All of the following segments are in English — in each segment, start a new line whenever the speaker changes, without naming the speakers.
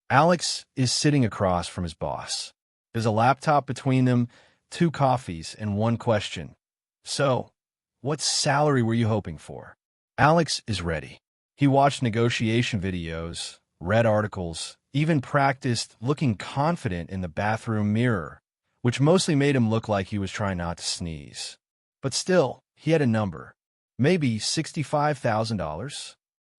Alex is sitting across from his boss. There's a laptop between them, two coffees, and one question. So, what salary were you hoping for? Alex is ready. He watched negotiation videos, read articles, even practiced looking confident in the bathroom mirror, which mostly made him look like he was trying not to sneeze. But still, he had a number. Maybe $65,000?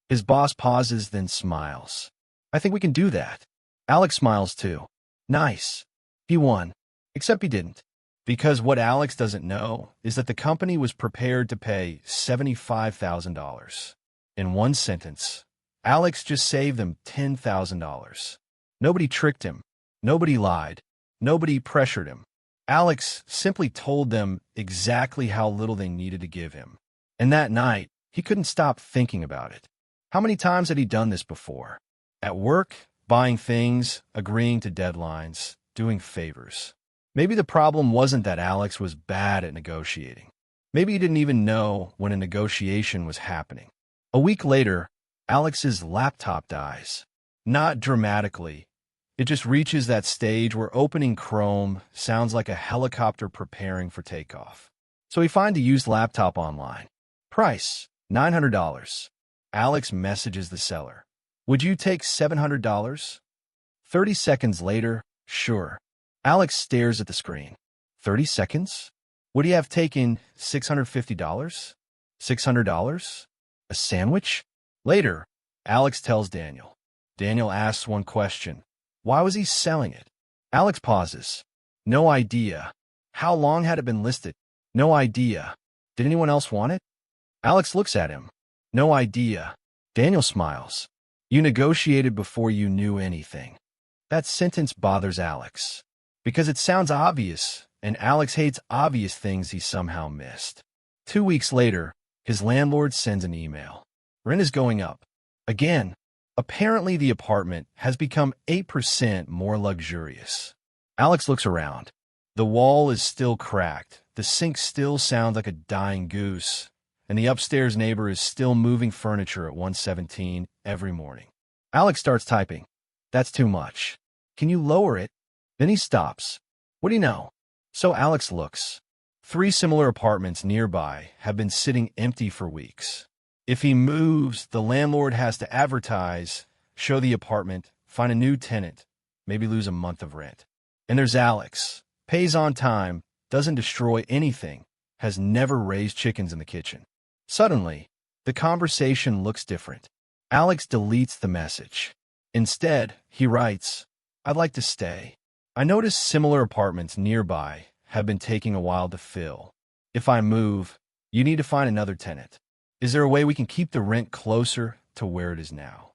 His boss pauses, then smiles. I think we can do that. Alex smiles too. Nice. He won. Except he didn't. Because what Alex doesn't know is that the company was prepared to pay $75,000. In one sentence, Alex just saved them $10,000. Nobody tricked him. Nobody lied. Nobody pressured him. Alex simply told them exactly how little they needed to give him. And that night, he couldn't stop thinking about it. How many times had he done this before? At work, buying things, agreeing to deadlines, doing favors. Maybe the problem wasn't that Alex was bad at negotiating. Maybe he didn't even know when a negotiation was happening. A week later, Alex's laptop dies. Not dramatically. It just reaches that stage where opening Chrome sounds like a helicopter preparing for takeoff. So he finds a used laptop online. Price, $900. Alex messages the seller. Would you take $700? 30 seconds later, sure. Alex stares at the screen. 30 seconds? Would he have taken $650? $600? A sandwich? Later, Alex tells Daniel. Daniel asks one question. Why was he selling it? Alex pauses. No idea. How long had it been listed? No idea. Did anyone else want it? Alex looks at him. No idea. Daniel smiles. You negotiated before you knew anything. That sentence bothers Alex. Because it sounds obvious, and Alex hates obvious things he somehow missed. 2 weeks later, his landlord sends an email. Rent is going up. Again. Apparently the apartment has become 8% more luxurious. Alex looks around. The wall is still cracked. The sink still sounds like a dying goose. And the upstairs neighbor is still moving furniture at 117 every morning. Alex starts typing. That's too much. Can you lower it? Then he stops. What do you know? So Alex looks. 3 similar apartments nearby have been sitting empty for weeks. If he moves, the landlord has to advertise, show the apartment, find a new tenant, maybe lose a month of rent. And there's Alex. Pays on time, doesn't destroy anything, has never raised chickens in the kitchen. Suddenly, the conversation looks different. Alex deletes the message. Instead, he writes, I'd like to stay. I noticed similar apartments nearby have been taking a while to fill. If I move, you need to find another tenant. Is there a way we can keep the rent closer to where it is now?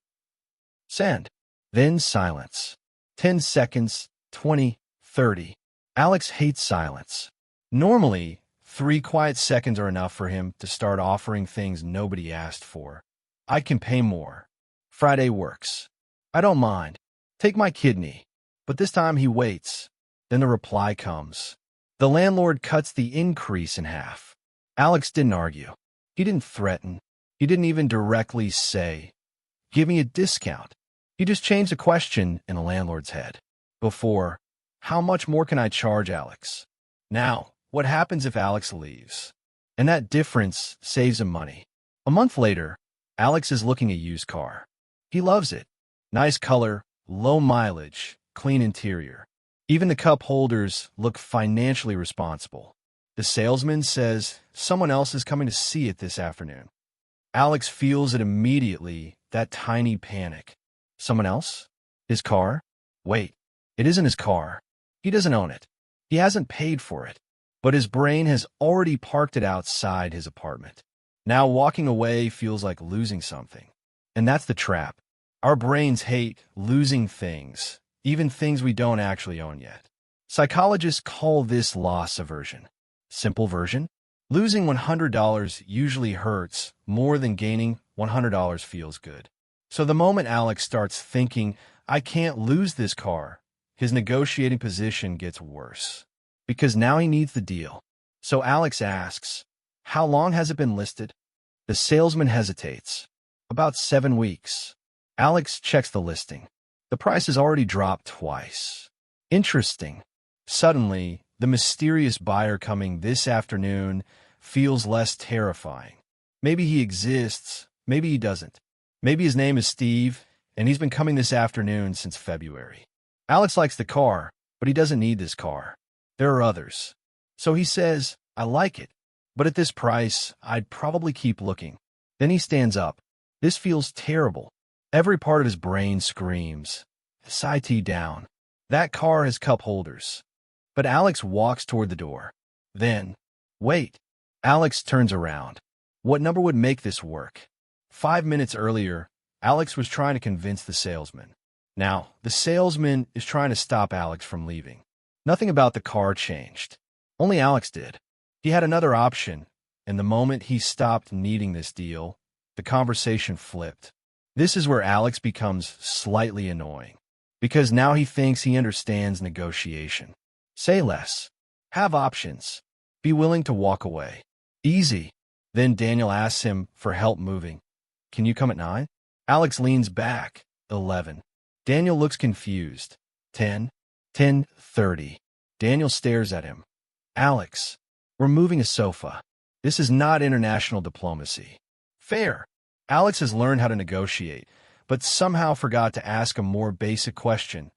Send. Then silence. 10 seconds, 20, 30. Alex hates silence. Normally, 3 quiet seconds are enough for him to start offering things nobody asked for. I can pay more. Friday works. I don't mind. Take my kidney. But this time he waits. Then the reply comes. The landlord cuts the increase in half. Alex didn't argue. He didn't threaten. He didn't even directly say, give me a discount. He just changed the question in the landlord's head. Before, how much more can I charge Alex? Now, what happens if Alex leaves? And that difference saves him money. A month later, Alex is looking at a used car. He loves it. Nice color, low mileage, clean interior. Even the cup holders look financially responsible. The salesman says someone else is coming to see it this afternoon. Alex feels it immediately, that tiny panic. Someone else? His car? Wait, it isn't his car. He doesn't own it. He hasn't paid for it. But his brain has already parked it outside his apartment. Now walking away feels like losing something. And that's the trap. Our brains hate losing things, even things we don't actually own yet. Psychologists call this loss aversion. Simple version? Losing $100 usually hurts more than gaining $100 feels good. So the moment Alex starts thinking, I can't lose this car, his negotiating position gets worse. Because now he needs the deal. So Alex asks, how long has it been listed? The salesman hesitates. About 7 weeks. Alex checks the listing. The price has already dropped twice. Interesting. Suddenly, the mysterious buyer coming this afternoon feels less terrifying. Maybe he exists, maybe he doesn't. Maybe his name is Steve, and he's been coming this afternoon since February. Alex likes the car, but he doesn't need this car. There are others. So he says, I like it, but at this price, I'd probably keep looking. Then he stands up. This feels terrible. Every part of his brain screams, SIT down. That car has cup holders. But Alex walks toward the door. Then, wait. Alex turns around. What number would make this work? 5 minutes earlier, Alex was trying to convince the salesman. Now, the salesman is trying to stop Alex from leaving. Nothing about the car changed. Only Alex did. He had another option, and the moment he stopped needing this deal, the conversation flipped. This is where Alex becomes slightly annoying, because now he thinks he understands negotiation. Say less. Have options. Be willing to walk away. Easy. Then Daniel asks him for help moving. Can you come at 9? Alex leans back. 11. Daniel looks confused. 10. 10:30. Daniel stares at him. Alex, we're moving a sofa. This is not international diplomacy. Fair. Alex has learned how to negotiate, but somehow forgot to ask a more basic question.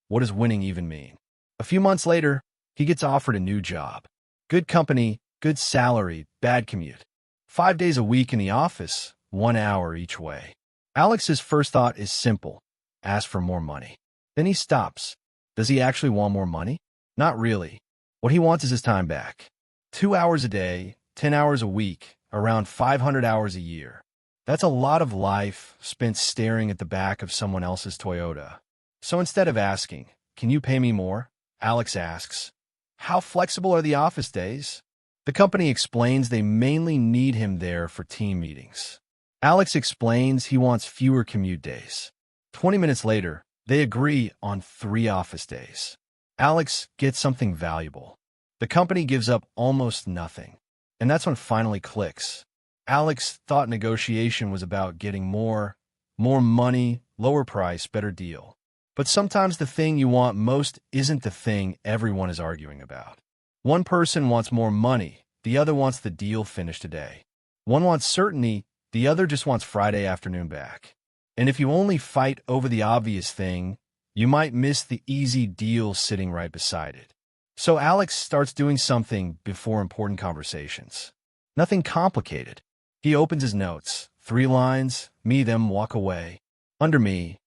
What does winning even mean? A few months later, he gets offered a new job. Good company, good salary, bad commute. 5 days a week in the office, 1 hour each way. Alex's first thought is simple. Ask for more money. Then he stops. Does he actually want more money? Not really. What he wants is his time back. 2 hours a day, 10 hours a week, around 500 hours a year. That's a lot of life spent staring at the back of someone else's Toyota. So instead of asking, can you pay me more? Alex asks, how flexible are the office days? The company explains they mainly need him there for team meetings. Alex explains he wants fewer commute days. 20 minutes later, they agree on 3 office days. Alex gets something valuable. The company gives up almost nothing. And that's when it finally clicks. Alex thought negotiation was about getting more money, lower price, better deal. But sometimes the thing you want most isn't the thing everyone is arguing about. One person wants more money, the other wants the deal finished today. One wants certainty, the other just wants Friday afternoon back. And if you only fight over the obvious thing, you might miss the easy deal sitting right beside it. So Alex starts doing something before important conversations. Nothing complicated. He opens his notes. 3 lines, me, them, walk away. Under me,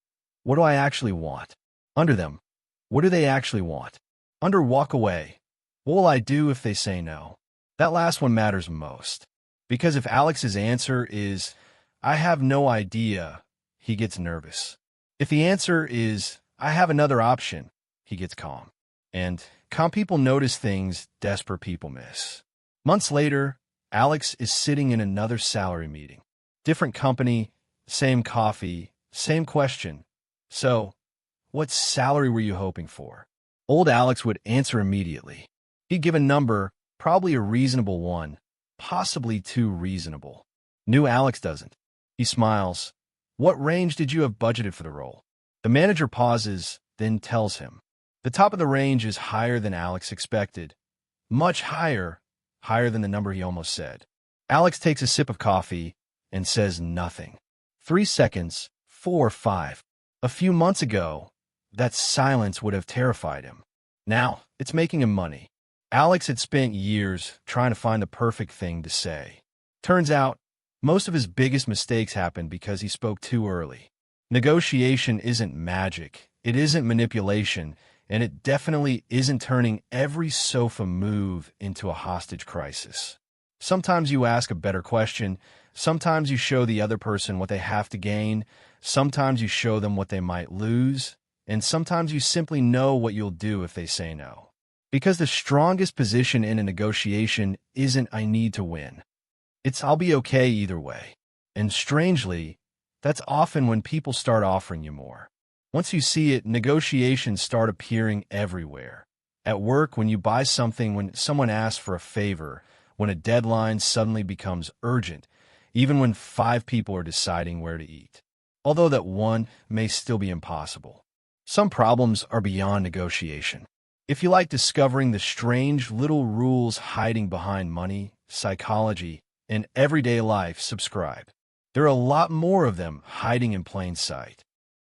what do I actually want? Under them, what do they actually want? Under walk away, what will I do if they say no? That last one matters most. Because if Alex's answer is, I have no idea, he gets nervous. If the answer is, I have another option, he gets calm. And calm people notice things desperate people miss. Months later, Alex is sitting in another salary meeting. Different company, same coffee, same question. So, what salary were you hoping for? Old Alex would answer immediately. He'd give a number, probably a reasonable one, possibly too reasonable. New Alex doesn't. He smiles. What range did you have budgeted for the role? The manager pauses, then tells him. The top of the range is higher than Alex expected. Much higher than the number he almost said. Alex takes a sip of coffee and says nothing. 3 seconds, 4, 5. A few months ago, that silence would have terrified him. Now, it's making him money. Alex had spent years trying to find the perfect thing to say. Turns out, most of his biggest mistakes happened because he spoke too early. Negotiation isn't magic, it isn't manipulation, and it definitely isn't turning every sofa move into a hostage crisis. Sometimes you ask a better question, sometimes you show the other person what they have to gain, sometimes you show them what they might lose, and sometimes you simply know what you'll do if they say no. Because the strongest position in a negotiation isn't I need to win. It's I'll be okay either way. And strangely, that's often when people start offering you more. Once you see it, negotiations start appearing everywhere. At work, when you buy something, when someone asks for a favor, when a deadline suddenly becomes urgent, even when 5 people are deciding where to eat. Although that one may still be impossible. Some problems are beyond negotiation. If you like discovering the strange little rules hiding behind money, psychology, and everyday life, subscribe. There are a lot more of them hiding in plain sight.